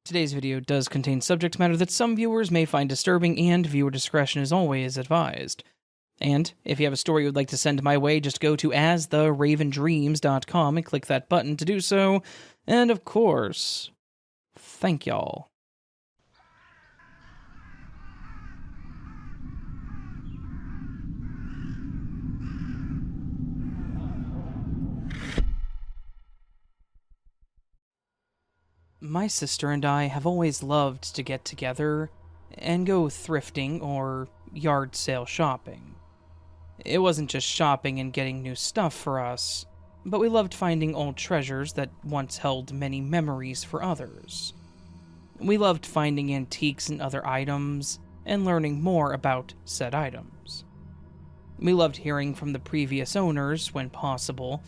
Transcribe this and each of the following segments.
Today's video does contain subject matter that some viewers may find disturbing, and viewer discretion is always advised. And if you have a story you would like to send my way, just go to astheravendreams.com and click that button to do so. And of course, thank y'all. My sister and I have always loved to get together and go thrifting or yard sale shopping. It wasn't just shopping and getting new stuff for us, but we loved finding old treasures that once held many memories for others. We loved finding antiques and other items and learning more about said items. We loved hearing from the previous owners when possible,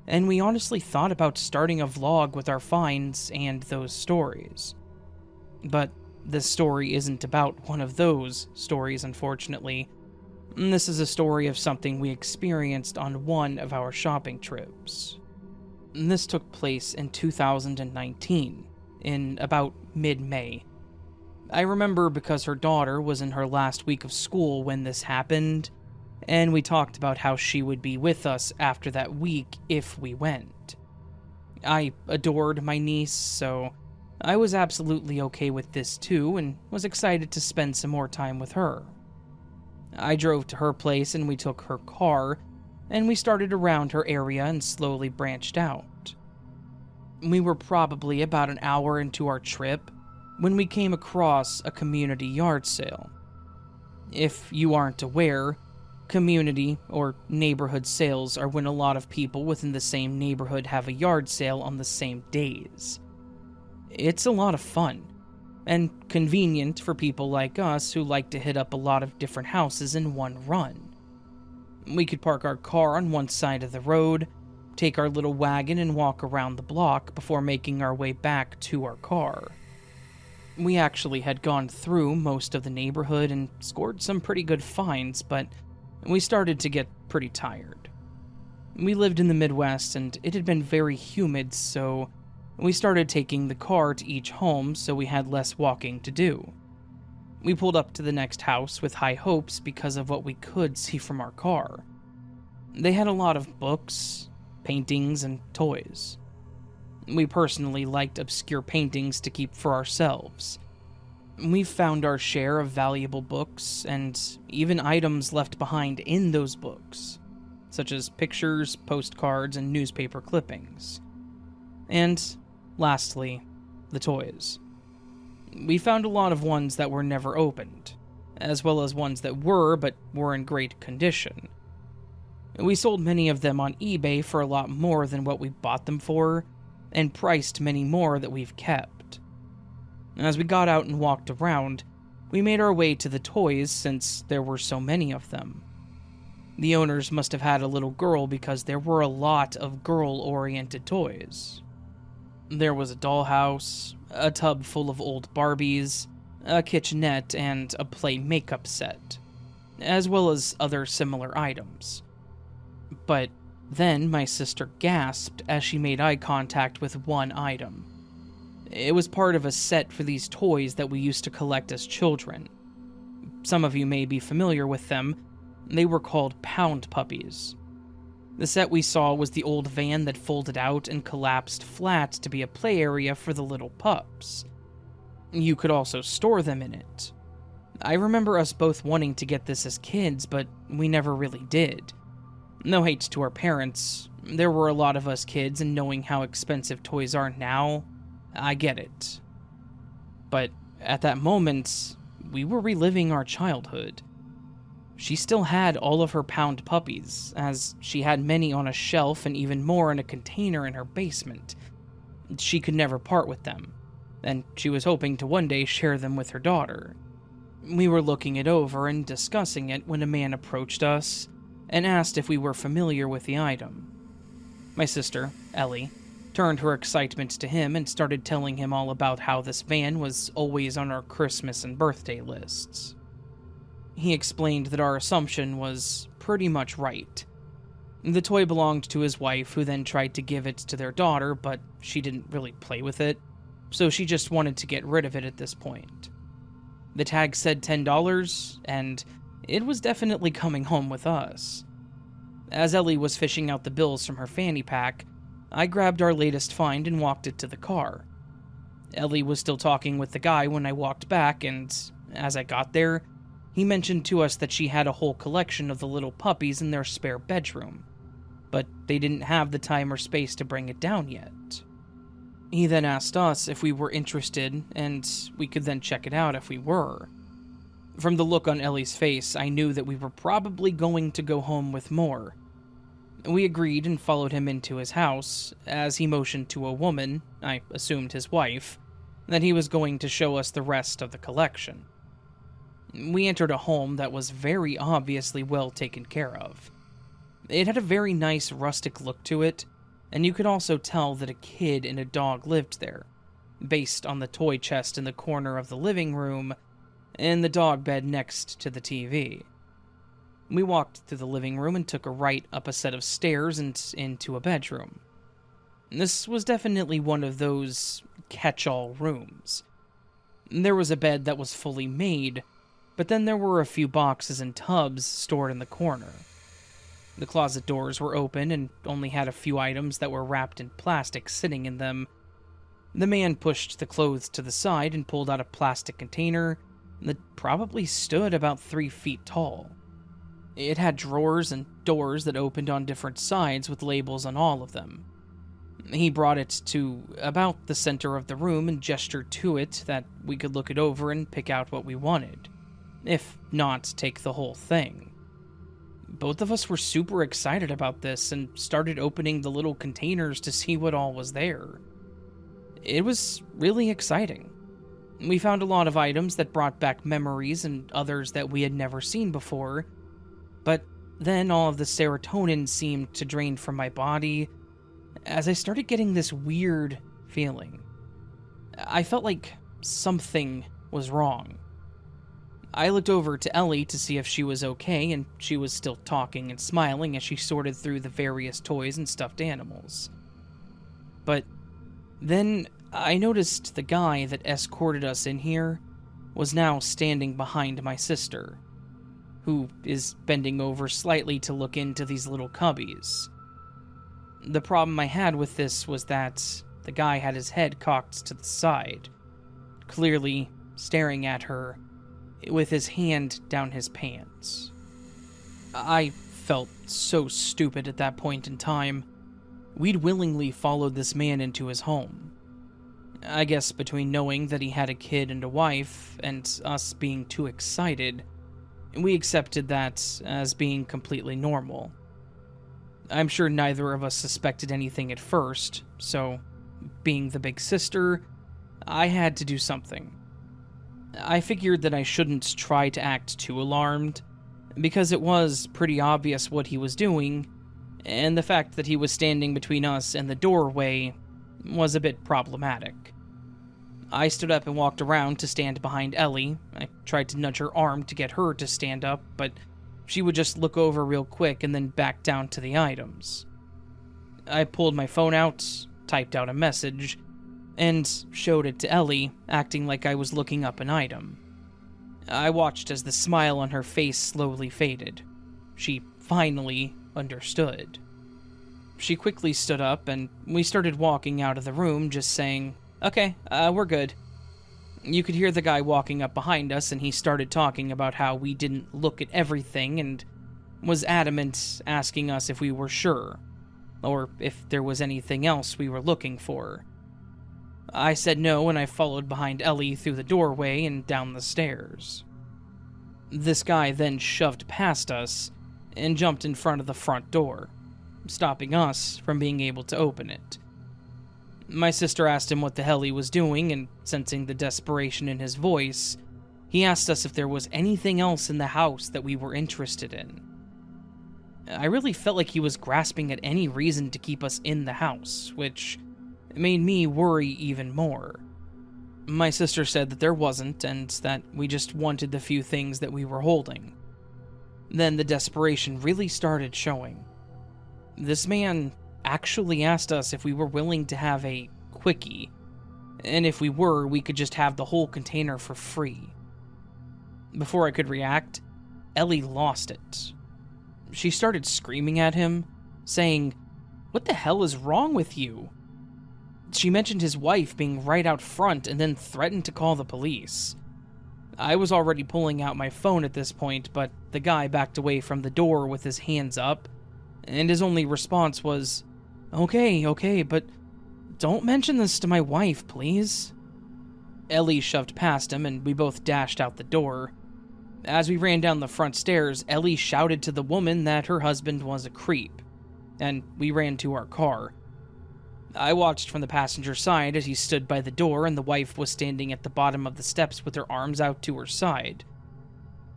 and we honestly thought about starting a vlog with our finds and those stories. But this story isn't about one of those stories, unfortunately. This is a story of something we experienced on one of our shopping trips. This took place in 2019, in about mid-May. I remember because her daughter was in her last week of school when this happened, and we talked about how she would be with us after that week if we went. I adored my niece, so I was absolutely okay with this too, and was excited to spend some more time with her. I drove to her place and we took her car, and we started around her area and slowly branched out. We were probably about an hour into our trip when we came across a community yard sale. If you aren't aware, community or neighborhood sales are when a lot of people within the same neighborhood have a yard sale on the same days. It's a lot of fun, and convenient for people like us who like to hit up a lot of different houses in one run. We could park our car on one side of the road, take our little wagon and walk around the block before making our way back to our car. We actually had gone through most of the neighborhood and scored some pretty good finds, but we started to get pretty tired. We lived in the Midwest and it had been very humid, so we started taking the car to each home so we had less walking to do. We pulled up to the next house with high hopes because of what we could see from our car. They had a lot of books, paintings, and toys. We personally liked obscure paintings to keep for ourselves. We found our share of valuable books, and even items left behind in those books, such as pictures, postcards, and newspaper clippings. And, lastly, the toys. We found a lot of ones that were never opened, as well as ones that were, but were in great condition. We sold many of them on eBay for a lot more than what we bought them for, and priced many more that we've kept. As we got out and walked around, we made our way to the toys since there were so many of them. The owners must have had a little girl because there were a lot of girl-oriented toys. There was a dollhouse, a tub full of old Barbies, a kitchenette, and a play makeup set, as well as other similar items. But then my sister gasped as she made eye contact with one item. It was part of a set for these toys that we used to collect as children. Some of you may be familiar with them. They were called pound puppies. The set we saw was the old van that folded out and collapsed flat to be a play area for the little pups. You could also store them in it. I remember us both wanting to get this as kids, but we never really did. No hate to our parents. There were a lot of us kids, and knowing how expensive toys are now, I get it. But at that moment, we were reliving our childhood. She still had all of her pound puppies, as she had many on a shelf and even more in a container in her basement. She could never part with them, and she was hoping to one day share them with her daughter. We were looking it over and discussing it when a man approached us and asked if we were familiar with the item. My sister, Ellie, turned her excitement to him and started telling him all about how this van was always on our Christmas and birthday lists. He explained that our assumption was pretty much right. The toy belonged to his wife, who then tried to give it to their daughter, but she didn't really play with it. so she just wanted to get rid of it at this point. The tag said $10, and it was definitely coming home with us. As Ellie was fishing out the bills from her fanny pack, I grabbed our latest find and walked it to the car. Ellie was still talking with the guy when I walked back, and as I got there, he mentioned to us that she had a whole collection of the little puppies in their spare bedroom, but they didn't have the time or space to bring it down yet. He then asked us if we were interested, and we could then check it out if we were. From the look on Ellie's face, I knew that we were probably going to go home with more. We agreed and followed him into his house, as he motioned to a woman, I assumed his wife, that he was going to show us the rest of the collection. We entered a home that was very obviously well taken care of. It had a very nice rustic look to it, and you could also tell that a kid and a dog lived there, based on the toy chest in the corner of the living room and the dog bed next to the TV. We walked through the living room and took a right up a set of stairs and into a bedroom. This was definitely one of those catch-all rooms. There was a bed that was fully made, but then there were a few boxes and tubs stored in the corner. The closet doors were open and only had a few items that were wrapped in plastic sitting in them. The man pushed the clothes to the side and pulled out a plastic container that probably stood about 3 feet tall. It had drawers and doors that opened on different sides with labels on all of them. He brought it to about the center of the room and gestured to it that we could look it over and pick out what we wanted, if not take the whole thing. Both of us were super excited about this and started opening the little containers to see what all was there. It was really exciting. We found a lot of items that brought back memories and others that we had never seen before, but then all of the serotonin seemed to drain from my body as I started getting this weird feeling. I felt like something was wrong. I looked over to Ellie to see if she was okay, and she was still talking and smiling as she sorted through the various toys and stuffed animals. But then I noticed the guy that escorted us in here was now standing behind my sister, who is bending over slightly to look into these little cubbies. The problem I had with this was that the guy had his head cocked to the side, clearly staring at her with his hand down his pants. I felt so stupid at that point in time. We'd willingly followed this man into his home. I guess between knowing that he had a kid and a wife, and us being too excited, we accepted that as being completely normal. I'm sure neither of us suspected anything at first, so, being the big sister, I had to do something. I figured that I shouldn't try to act too alarmed, because it was pretty obvious what he was doing, and the fact that he was standing between us and the doorway was a bit problematic. I stood up and walked around to stand behind Ellie. I tried to nudge her arm to get her to stand up, but she would just look over real quick and then back down to the items. I pulled my phone out, typed out a message, and showed it to Ellie, acting like I was looking up an item. I watched as the smile on her face slowly faded. She finally understood. She quickly stood up, and we started walking out of the room, just saying, "Okay, we're good." You could hear the guy walking up behind us, and he started talking about how we didn't look at everything, and was adamant, asking us if we were sure, or if there was anything else we were looking for. I said no, and I followed behind Ellie through the doorway and down the stairs. This guy then shoved past us and jumped in front of the front door, stopping us from being able to open it. My sister asked him what the hell he was doing, and sensing the desperation in his voice, he asked us if there was anything else in the house that we were interested in. I really felt like he was grasping at any reason to keep us in the house, which made me worry even more. My sister said that there wasn't, and that we just wanted the few things that we were holding. Then the desperation really started showing. This man actually asked us if we were willing to have a quickie, and if we were, we could just have the whole container for free. Before I could react, Ellie lost it. She started screaming at him, saying, "What the hell is wrong with you?" She mentioned his wife being right out front and then threatened to call the police. I was already pulling out my phone at this point, but the guy backed away from the door with his hands up, and his only response was, Okay, but don't mention this to my wife, please." Ellie shoved past him, and we both dashed out the door. As we ran down the front stairs, Ellie shouted to the woman that her husband was a creep, and we ran to our car. I watched from the passenger side as he stood by the door and the wife was standing at the bottom of the steps with her arms out to her side.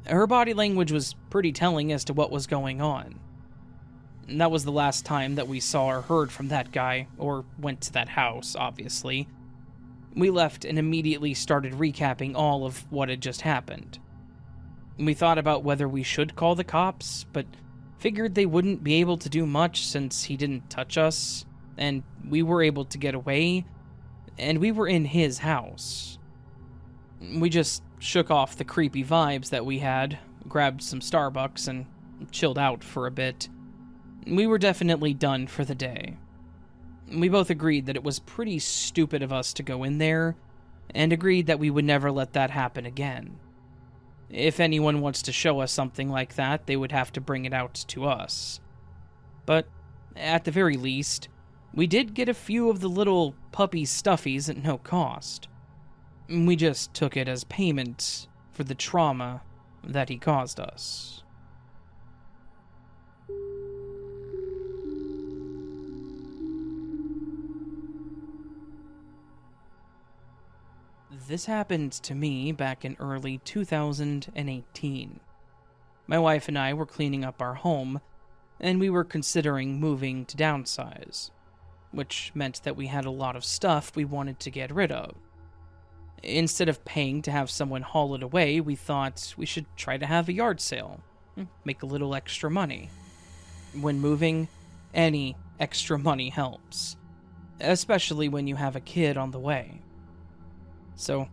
Her body language was pretty telling as to what was going on. And that was the last time that we saw or heard from that guy, or went to that house, obviously. We left and immediately started recapping all of what had just happened. We thought about whether we should call the cops, but figured they wouldn't be able to do much since he didn't touch us, and we were able to get away, and we were in his house. We just shook off the creepy vibes that we had, grabbed some Starbucks, and chilled out for a bit. We were definitely done for the day. We both agreed that it was pretty stupid of us to go in there, and agreed that we would never let that happen again. If anyone wants to show us something like that, they would have to bring it out to us. But, at the very least, we did get a few of the little puppy stuffies at no cost. We just took it as payment for the trauma that he caused us. This happened to me back in early 2018. My wife and I were cleaning up our home, and we were considering moving to downsize, which meant that we had a lot of stuff we wanted to get rid of. Instead of paying to have someone haul it away, we thought we should try to have a yard sale, make a little extra money. When moving, any extra money helps, especially when you have a kid on the way. So,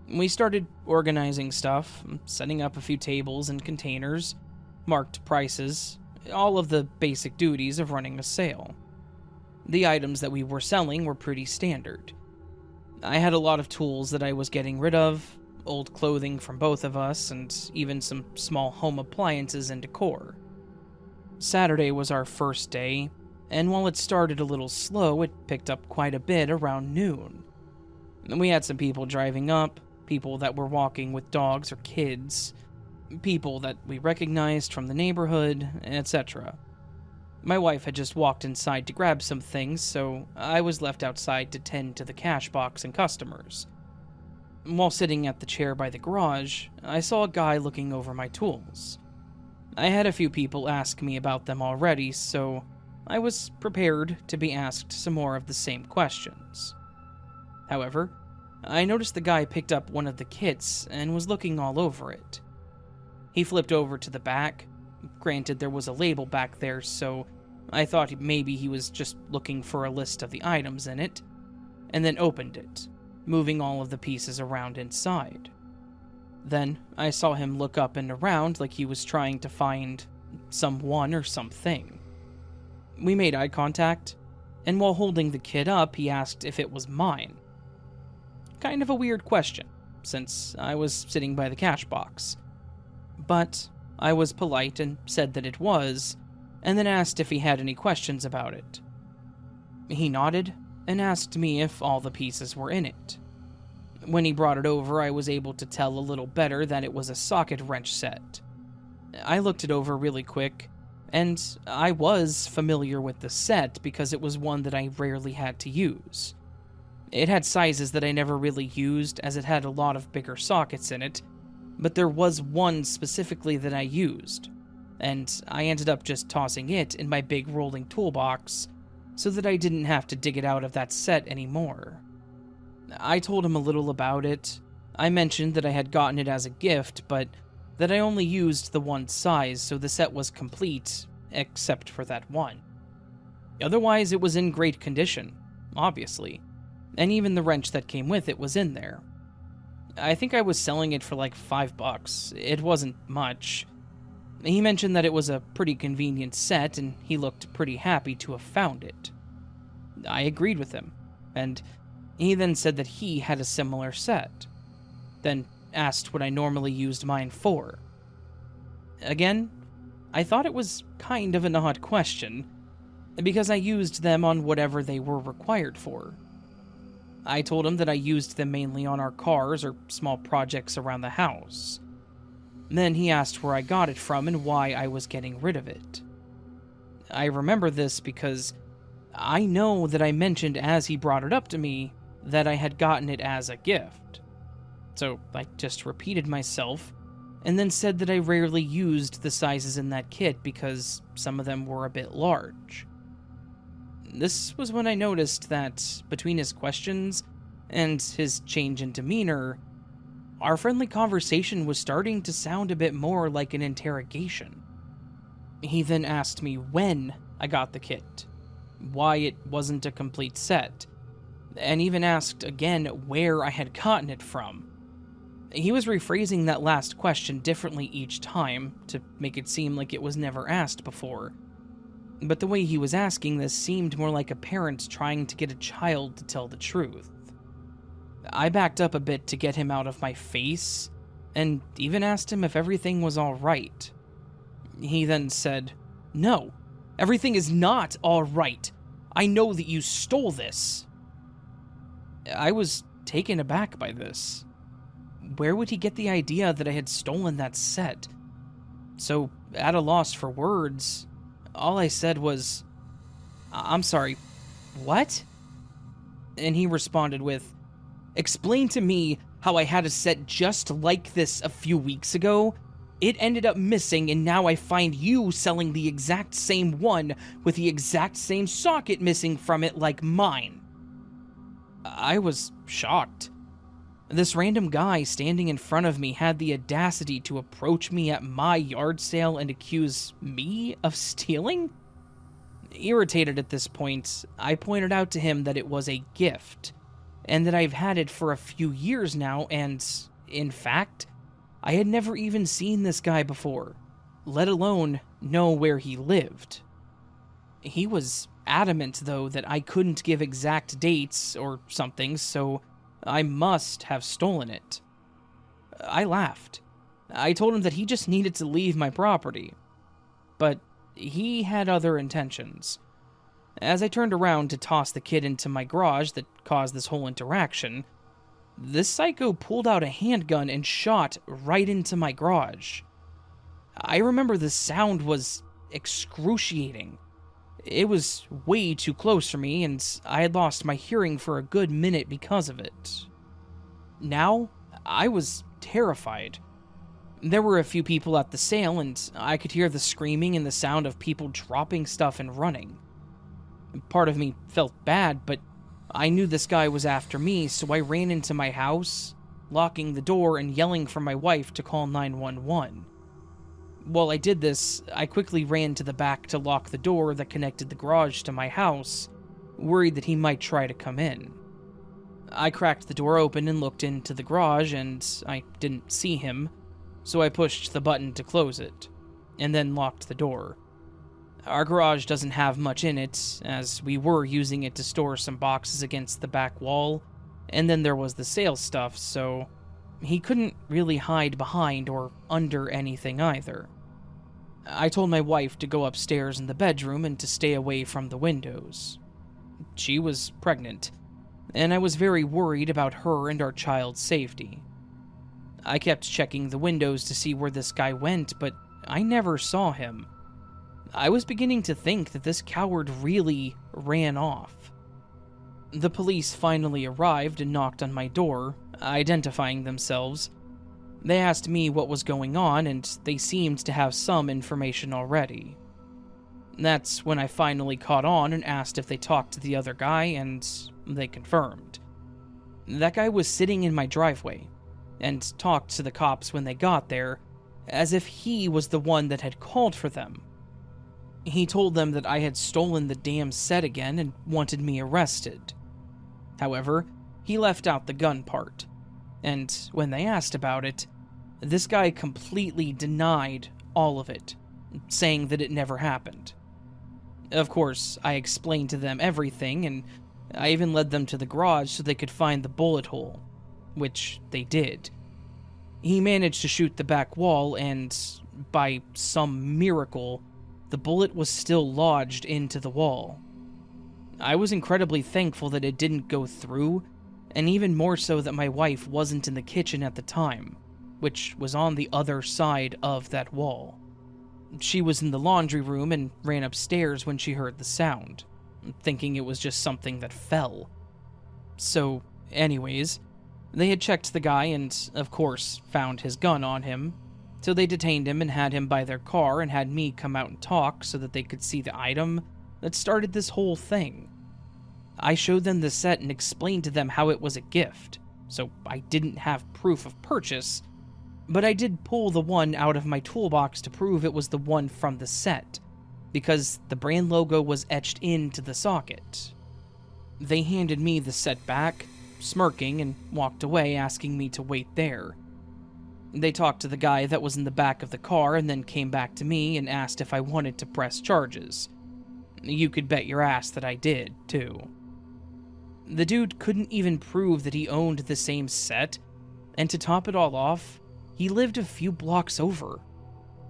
we started organizing stuff, setting up a few tables and containers, marked prices, all of the basic duties of running a sale. The items that we were selling were pretty standard. I had a lot of tools that I was getting rid of, old clothing from both of us, and even some small home appliances and decor. Saturday was our first day, and while it started a little slow, it picked up quite a bit around noon. We had some people driving up, people that were walking with dogs or kids, people that we recognized from the neighborhood, etc. My wife had just walked inside to grab some things, so I was left outside to tend to the cash box and customers. While sitting at the chair by the garage, I saw a guy looking over my tools. I had a few people ask me about them already, so I was prepared to be asked some more of the same questions. However, I noticed the guy picked up one of the kits and was looking all over it. He flipped over to the back. Granted, there was a label back there, so I thought maybe he was just looking for a list of the items in it, and then opened it, moving all of the pieces around inside. Then I saw him look up and around like he was trying to find someone or something. We made eye contact, and while holding the kit up, he asked if it was mine. Kind of a weird question, since I was sitting by the cash box. But I was polite and said that it was, and then asked if he had any questions about it. He nodded and asked me if all the pieces were in it. When he brought it over, I was able to tell a little better that it was a socket wrench set. I looked it over really quick, and I was familiar with the set because it was one that I rarely had to use. It had sizes that I never really used, as it had a lot of bigger sockets in it, but there was one specifically that I used, and I ended up just tossing it in my big rolling toolbox so that I didn't have to dig it out of that set anymore. I told him a little about it. I mentioned that I had gotten it as a gift, but that I only used the one size, so the set was complete, except for that one. Otherwise, it was in great condition, obviously. and even the wrench that came with it was in there. I think I was selling it for like $5. It wasn't much. He mentioned that it was a pretty convenient set, and he looked pretty happy to have found it. I agreed with him, and he then said that he had a similar set, then asked what I normally used mine for. Again, I thought it was kind of an odd question, because I used them on whatever they were required for. I told him that I used them mainly on our cars or small projects around the house. Then he asked where I got it from and why I was getting rid of it. I remember this because I know that I mentioned as he brought it up to me that I had gotten it as a gift. So I just repeated myself, and then said that I rarely used the sizes in that kit because some of them were a bit large. This was when I noticed that, between his questions and his change in demeanor, our friendly conversation was starting to sound a bit more like an interrogation. He then asked me when I got the kit, why it wasn't a complete set, and even asked again where I had gotten it from. He was rephrasing that last question differently each time to make it seem like it was never asked before. But the way he was asking this seemed more like a parent trying to get a child to tell the truth. I backed up a bit to get him out of my face, and even asked him if everything was alright. He then said, "No, everything is not alright. I know that you stole this." I was taken aback by this. Where would he get the idea that I had stolen that set? So, at a loss for words, all I said was, "I'm sorry, what?" And he responded with, "Explain to me how I had a set just like this a few weeks ago. It ended up missing, and now I find you selling the exact same one with the exact same socket missing from it like mine." I was shocked. This random guy standing in front of me had the audacity to approach me at my yard sale and accuse me of stealing? Irritated at this point, I pointed out to him that it was a gift, and that I've had it for a few years now, and, in fact, I had never even seen this guy before, let alone know where he lived. He was adamant, though, that I couldn't give exact dates or something, so I must have stolen it. I laughed. I told him that he just needed to leave my property. But he had other intentions. As I turned around to toss the kid into my garage that caused this whole interaction, this psycho pulled out a handgun and shot right into my garage. I remember the sound was excruciating. It was way too close for me, and I had lost my hearing for a good minute because of it. Now, I was terrified. There were a few people at the sale, and I could hear the screaming and the sound of people dropping stuff and running. Part of me felt bad, but I knew this guy was after me, so I ran into my house, locking the door and yelling for my wife to call 911. While I did this, I quickly ran to the back to lock the door that connected the garage to my house, worried that he might try to come in. I cracked the door open and looked into the garage, and I didn't see him, so I pushed the button to close it, and then locked the door. Our garage doesn't have much in it, as we were using it to store some boxes against the back wall, and then there was the sales stuff, so he couldn't really hide behind or under anything either. I told my wife to go upstairs in the bedroom and to stay away from the windows. She was pregnant, and I was very worried about her and our child's safety. I kept checking the windows to see where this guy went, but I never saw him. I was beginning to think that this coward really ran off. The police finally arrived and knocked on my door, identifying themselves. They asked me what was going on, and they seemed to have some information already. That's when I finally caught on and asked if they talked to the other guy, and they confirmed. That guy was sitting in my driveway, and talked to the cops when they got there, as if he was the one that had called for them. He told them that I had stolen the damn set again and wanted me arrested. However, he left out the gun part, and when they asked about it, this guy completely denied all of it, saying that it never happened. Of course, I explained to them everything, and I even led them to the garage so they could find the bullet hole, which they did. He managed to shoot the back wall, and by some miracle, the bullet was still lodged into the wall. I was incredibly thankful that it didn't go through, and even more so that my wife wasn't in the kitchen at the time, which was on the other side of that wall. She was in the laundry room and ran upstairs when she heard the sound, thinking it was just something that fell. So, anyways, they had checked the guy and, of course, found his gun on him, so they detained him and had him by their car and had me come out and talk so that they could see the item that started this whole thing. I showed them the set and explained to them how it was a gift, so I didn't have proof of purchase, but I did pull the one out of my toolbox to prove it was the one from the set, because the brand logo was etched into the socket. They handed me the set back, smirking, and walked away asking me to wait there. They talked to the guy that was in the back of the car and then came back to me and asked if I wanted to press charges. You could bet your ass that I did, too. The dude couldn't even prove that he owned the same set, and to top it all off, he lived a few blocks over.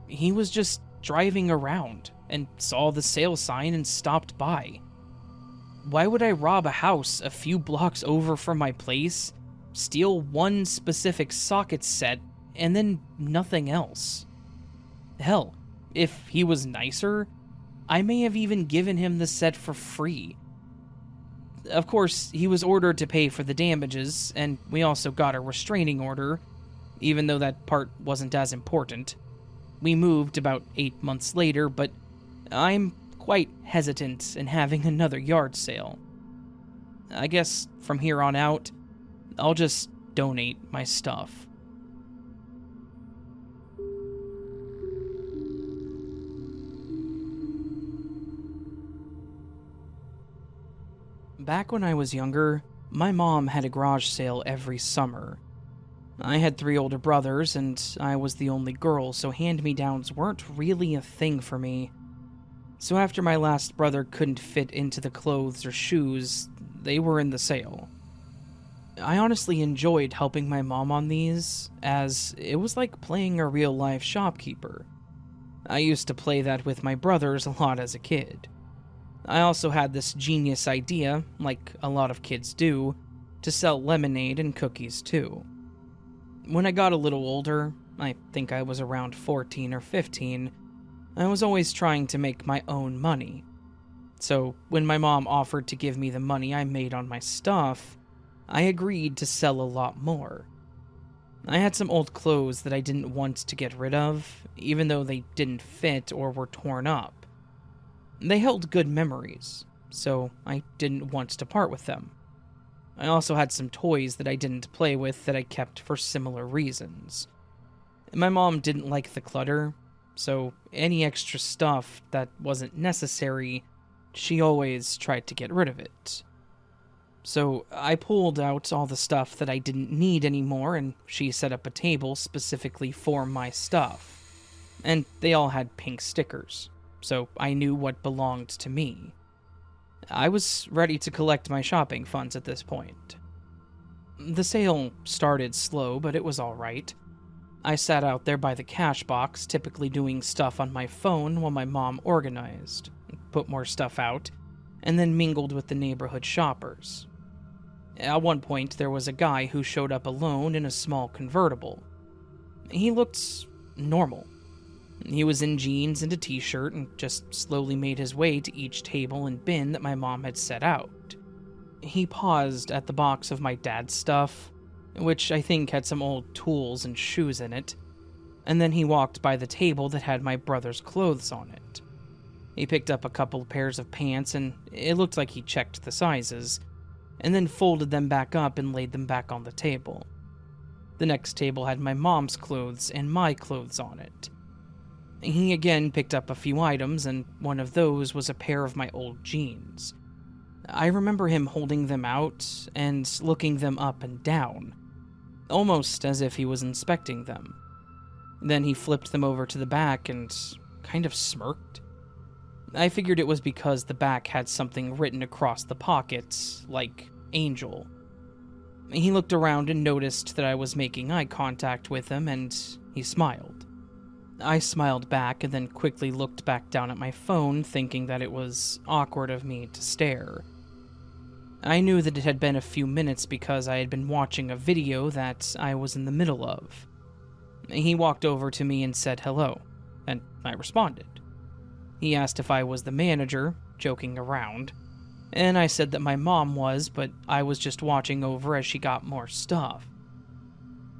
He was just driving around and saw the sale sign and stopped by. Why would I rob a house a few blocks over from my place, steal one specific socket set, and then nothing else? Hell, if he was nicer, I may have even given him the set for free. Of course, he was ordered to pay for the damages, and we also got a restraining order, even though that part wasn't as important. We moved about 8 months later, but I'm quite hesitant in having another yard sale. I guess from here on out, I'll just donate my stuff. Back when I was younger, my mom had a garage sale every summer. I had 3 older brothers, and I was the only girl, so hand-me-downs weren't really a thing for me. So after my last brother couldn't fit into the clothes or shoes, they were in the sale. I honestly enjoyed helping my mom on these, as it was like playing a real-life shopkeeper. I used to play that with my brothers a lot as a kid. I also had this genius idea, like a lot of kids do, to sell lemonade and cookies too. When I got a little older, I think I was around 14 or 15, I was always trying to make my own money. So when my mom offered to give me the money I made on my stuff, I agreed to sell a lot more. I had some old clothes that I didn't want to get rid of, even though they didn't fit or were torn up. They held good memories, so I didn't want to part with them. I also had some toys that I didn't play with that I kept for similar reasons. My mom didn't like the clutter, so any extra stuff that wasn't necessary, she always tried to get rid of it. So I pulled out all the stuff that I didn't need anymore, and she set up a table specifically for my stuff. And they all had pink stickers, so I knew what belonged to me. I was ready to collect my shopping funds at this point. The sale started slow, but it was alright. I sat out there by the cash box, typically doing stuff on my phone while my mom organized, put more stuff out, and then mingled with the neighborhood shoppers. At one point, there was a guy who showed up alone in a small convertible. He looked normal. He was in jeans and a t-shirt and just slowly made his way to each table and bin that my mom had set out. He paused at the box of my dad's stuff, which I think had some old tools and shoes in it, and then he walked by the table that had my brother's clothes on it. He picked up a couple of pairs of pants, and it looked like he checked the sizes, and then folded them back up and laid them back on the table. The next table had my mom's clothes and my clothes on it. He again picked up a few items, and one of those was a pair of my old jeans. I remember him holding them out and looking them up and down, almost as if he was inspecting them. Then he flipped them over to the back and kind of smirked. I figured it was because the back had something written across the pockets, like Angel. He looked around and noticed that I was making eye contact with him, and he smiled. I smiled back and then quickly looked back down at my phone, thinking that it was awkward of me to stare. I knew that it had been a few minutes because I had been watching a video that I was in the middle of. He walked over to me and said hello, and I responded. He asked if I was the manager, joking around, and I said that my mom was, but I was just watching over as she got more stuff.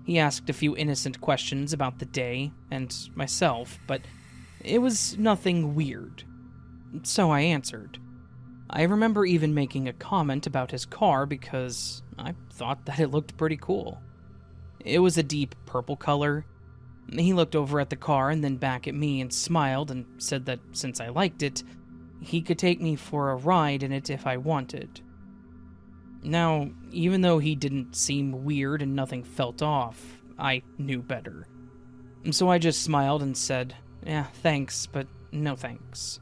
He asked a few innocent questions about the day and myself, but it was nothing weird. So I answered. I remember even making a comment about his car because I thought that it looked pretty cool. It was a deep purple color. He looked over at the car and then back at me and smiled and said that since I liked it, he could take me for a ride in it if I wanted. Now, even though he didn't seem weird and nothing felt off, I knew better. So I just smiled and said, yeah, thanks, but no thanks.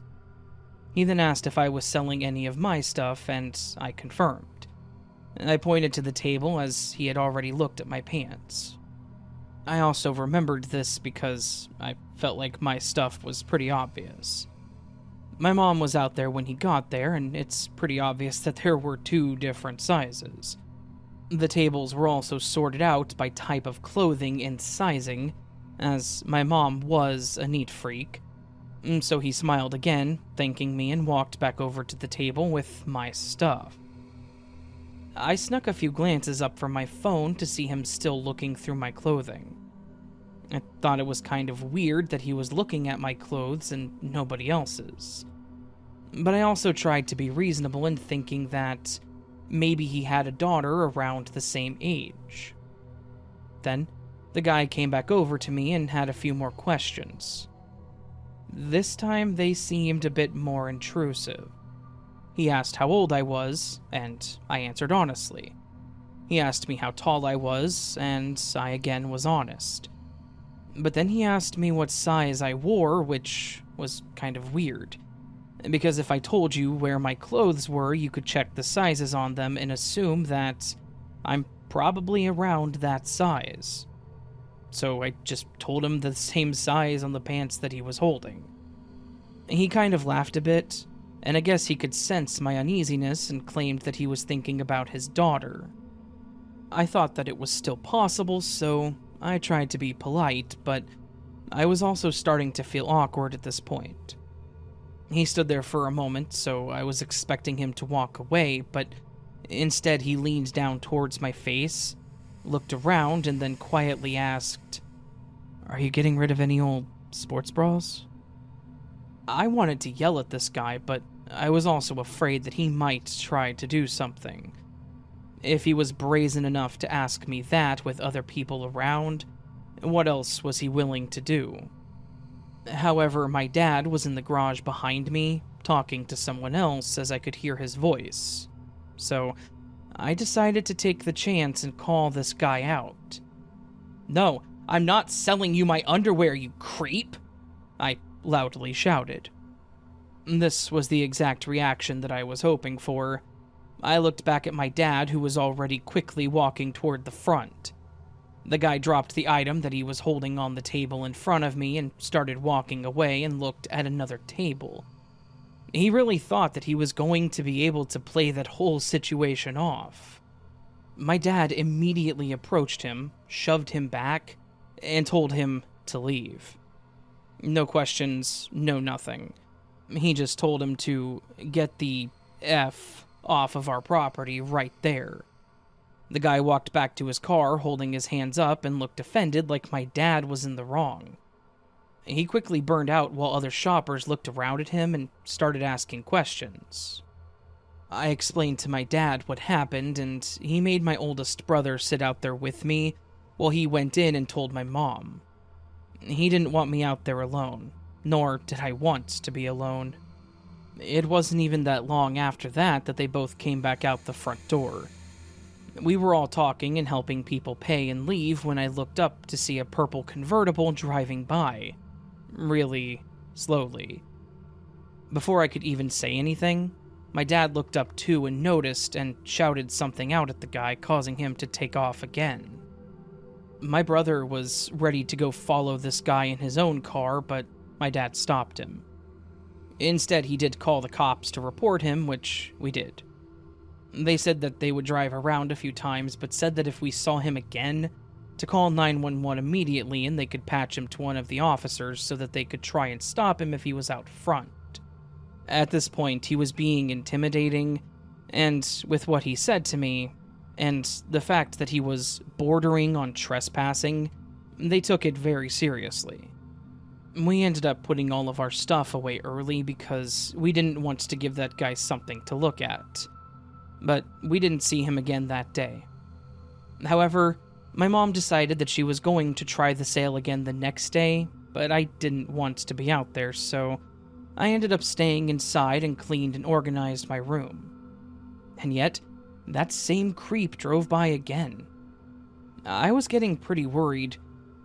He then asked if I was selling any of my stuff, and I confirmed. I pointed to the table as he had already looked at my pants. I also remembered this because I felt like my stuff was pretty obvious. My mom was out there when he got there, and it's pretty obvious that there were 2 different sizes. The tables were also sorted out by type of clothing and sizing, as my mom was a neat freak. So he smiled again, thanking me, and walked back over to the table with my stuff. I snuck a few glances up from my phone to see him still looking through my clothing. I thought it was kind of weird that he was looking at my clothes and nobody else's. But I also tried to be reasonable in thinking that maybe he had a daughter around the same age. Then, the guy came back over to me and had a few more questions. This time, they seemed a bit more intrusive. He asked how old I was, and I answered honestly. He asked me how tall I was, and I again was honest. But then he asked me what size I wore, which was kind of weird. Because if I told you where my clothes were, you could check the sizes on them and assume that I'm probably around that size. So I just told him the same size on the pants that he was holding. He kind of laughed a bit, and I guess he could sense my uneasiness and claimed that he was thinking about his daughter. I thought that it was still possible, so I tried to be polite, but I was also starting to feel awkward at this point. He stood there for a moment, so I was expecting him to walk away, but instead he leaned down towards my face, looked around, and then quietly asked, "Are you getting rid of any old sports bras?" I wanted to yell at this guy, but I was also afraid that he might try to do something. If he was brazen enough to ask me that with other people around, what else was he willing to do? However, my dad was in the garage behind me, talking to someone else as I could hear his voice. So, I decided to take the chance and call this guy out. "No, I'm not selling you my underwear, you creep!" I loudly shouted. This was the exact reaction that I was hoping for. I looked back at my dad, who was already quickly walking toward the front. The guy dropped the item that he was holding on the table in front of me and started walking away and looked at another table. He really thought that he was going to be able to play that whole situation off. My dad immediately approached him, shoved him back, and told him to leave. No questions, no nothing. He just told him to get the F off of our property right there. The guy walked back to his car, holding his hands up, and looked offended like my dad was in the wrong. He quickly burned out while other shoppers looked around at him and started asking questions. I explained to my dad what happened, and he made my oldest brother sit out there with me while he went in and told my mom. He didn't want me out there alone, nor did I want to be alone. It wasn't even that long after that they both came back out the front door. We were all talking and helping people pay and leave when I looked up to see a purple convertible driving by. Really slowly. Before I could even say anything, my dad looked up too and noticed and shouted something out at the guy, causing him to take off again. My brother was ready to go follow this guy in his own car, but my dad stopped him. Instead, he did call the cops to report him, which we did. They said that they would drive around a few times, but said that if we saw him again, to call 911 immediately and they could patch him to one of the officers so that they could try and stop him if he was out front. At this point, he was being intimidating, and with what he said to me, and the fact that he was bordering on trespassing, they took it very seriously. We ended up putting all of our stuff away early because we didn't want to give that guy something to look at. But we didn't see him again that day. However, my mom decided that she was going to try the sale again the next day, but I didn't want to be out there, so I ended up staying inside and cleaned and organized my room. And yet, that same creep drove by again. I was getting pretty worried,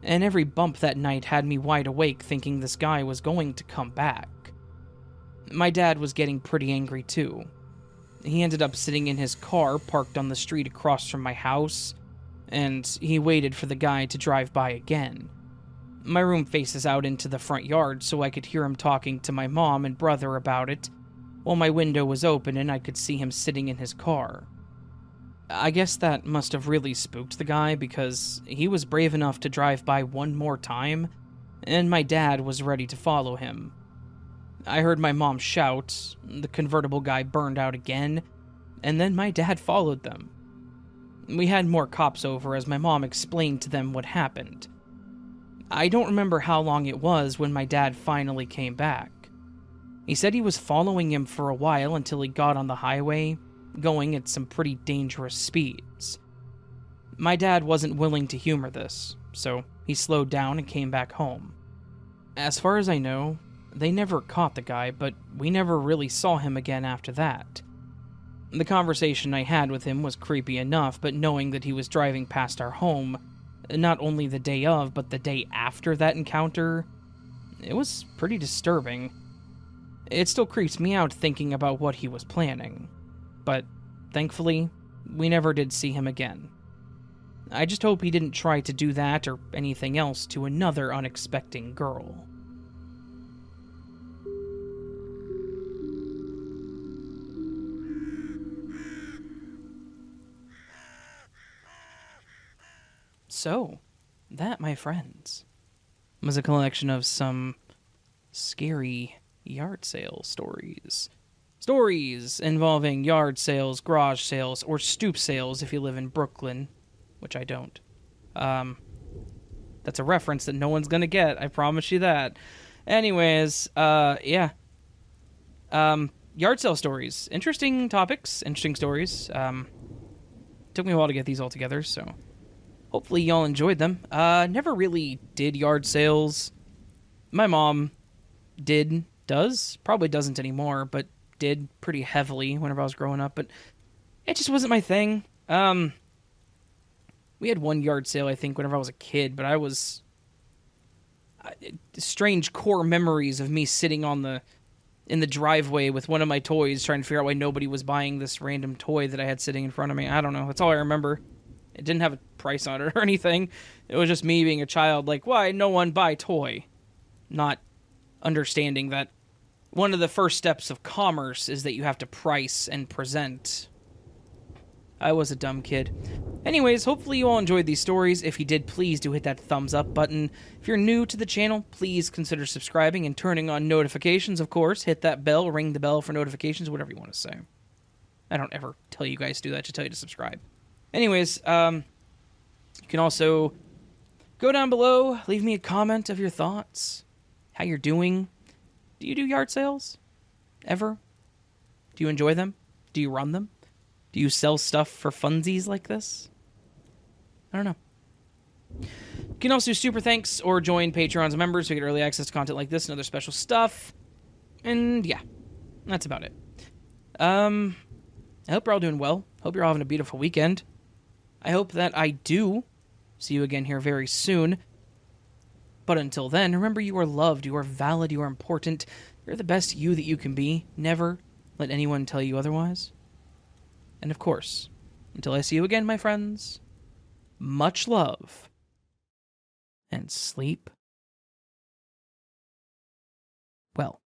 and every bump that night had me wide awake thinking this guy was going to come back. My dad was getting pretty angry too. He ended up sitting in his car parked on the street across from my house, and he waited for the guy to drive by again. My room faces out into the front yard, so I could hear him talking to my mom and brother about it, while my window was open and I could see him sitting in his car. I guess that must have really spooked the guy because he was brave enough to drive by one more time, and my dad was ready to follow him. I heard my mom shout, the convertible guy burned out again, and then my dad followed them. We had more cops over as my mom explained to them what happened. I don't remember how long it was when my dad finally came back. He said he was following him for a while until he got on the highway, going at some pretty dangerous speeds. My dad wasn't willing to humor this, so he slowed down and came back home. As far as I know, they never caught the guy, but we never really saw him again after that. The conversation I had with him was creepy enough, but knowing that he was driving past our home, not only the day of, but the day after that encounter, it was pretty disturbing. It still creeps me out thinking about what he was planning. But, thankfully, we never did see him again. I just hope he didn't try to do that or anything else to another unexpected girl. So, that, my friends, was a collection of some scary yard sale stories. Stories involving yard sales, garage sales, or stoop sales if you live in Brooklyn, which I don't. That's a reference that no one's gonna get, I promise you that. Anyways, yeah. Yard sale stories. Interesting topics, interesting stories. Took me a while to get these all together, so hopefully y'all enjoyed them. Never really did yard sales. My mom probably doesn't anymore, but did pretty heavily whenever I was growing up, but it just wasn't my thing. We had one yard sale, I think, whenever I was a kid, but I was... strange core memories of me sitting in the driveway with one of my toys trying to figure out why nobody was buying this random toy that I had sitting in front of me. I don't know. That's all I remember. It didn't have a price on it or anything. It was just me being a child, like, why no one buy toy? Not understanding that one of the first steps of commerce is that you have to price and present. I was a dumb kid. Anyways, hopefully you all enjoyed these stories. If you did, please do hit that thumbs up button. If you're new to the channel, please consider subscribing and turning on notifications, of course. Hit that bell, ring the bell for notifications, whatever you want to say. I don't ever tell you guys to do that, to tell you to subscribe. Anyways, you can also go down below, leave me a comment of your thoughts, how you're doing. Do you do yard sales? Ever? Do you enjoy them? Do you run them? Do you sell stuff for funsies like this? I don't know. You can also do super thanks or join Patreon's members to get early access to content like this and other special stuff. And yeah. That's about it. I hope you're all doing well. Hope you're all having a beautiful weekend. I hope that I do see you again here very soon. But until then, remember you are loved, you are valid, you are important. You're the best you that you can be. Never let anyone tell you otherwise. And of course, until I see you again, my friends, much love and sleep well.